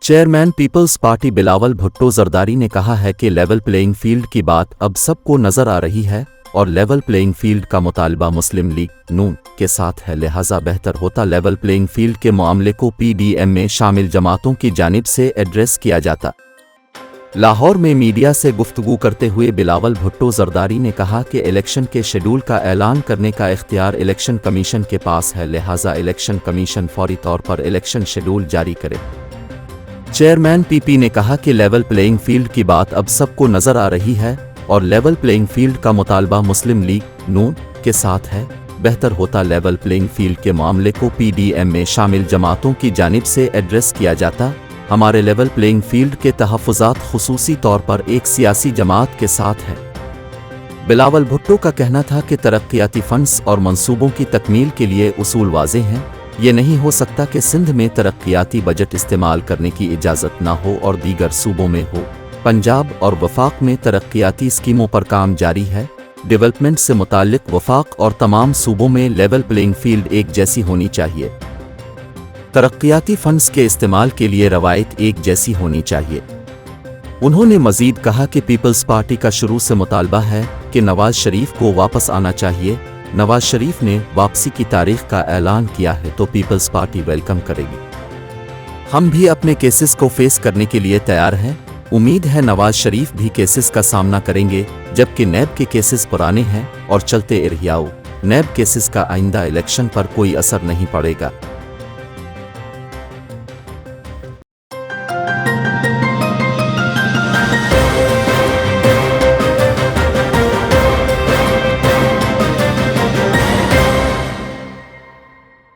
Chairman Peoples Party Bilawal Bhutto Zardari ने कहा है कि लेवल प्लेइंग फील्ड की बात अब सबको नजर आ रही है और लेवल प्लेइंग फील्ड का मुतालबा मुस्लिम लीग नून के साथ है, लिहाजा बेहतर होता लेवल प्लेइंग फील्ड के मामले को पीडीएम में शामिल जमातों की जानिब से एड्रेस किया जाता। लाहौर में मीडिया से गुफ्तगू करते हुए बिलावल भुट्टो जरदारी ने कहा कि इलेक्शन के शेड्यूल का ऐलान करने का इख्तियार इलेक्शन कमीशन के पास है, लिहाजा इलेक्शन कमीशन फौरी तौर पर इलेक्शन शेड्यूल जारी करे। चेयरमैन पीपी ने कहा कि लेवल प्लेइंग फील्ड की बात अब सबको नजर आ रही है और लेवल प्लेइंग फील्ड का मुतालबा मुस्लिम लीग नून के साथ है, बेहतर होता लेवल प्लेइंग फील्ड के मामले को पीडीएम में शामिल जमातों की जानिब से एड्रेस किया जाता। हमारे लेवल प्लेइंग फील्ड के तहफ़्फ़ुज़ात खुसूसी तौर पर एक सियासी जमात के साथ है। बिलावल भुट्टो का कहना था कि तरक्याती फंड्स और मंसूबों की तकमील के लिए उसूल वाज़ेह हैं। ये नहीं हो सकता कि सिंध में तरक्याती बजट इस्तेमाल करने की इजाज़त ना हो और दीगर सूबों में हो। पंजाब और वफाक में तरक्याती स्कीमों पर काम जारी है। डेवलपमेंट से मुताल्लिक वफाक और तमाम सूबों में लेवल प्लेइंग फील्ड एक जैसी होनी चाहिए। तरक्याती फंड्स के इस्तेमाल के लिए रवायत एक जैसी होनी चाहिए। उन्होंने मजीद कहा कि पीपल्स पार्टी का शुरू से मुतालबा है कि नवाज शरीफ को वापस आना चाहिए। नवाज शरीफ ने वापसी की तारीख का ऐलान किया है तो पीपल्स पार्टी वेलकम करेगी। हम भी अपने केसेस को फेस करने के लिए तैयार हैं। उम्मीद है नवाज शरीफ भी केसेस का सामना करेंगे, जबकि नैब के केसेस पुराने हैं और चलते रहियाओ। नैब केसेस का आइंदा इलेक्शन पर कोई असर नहीं पड़ेगा।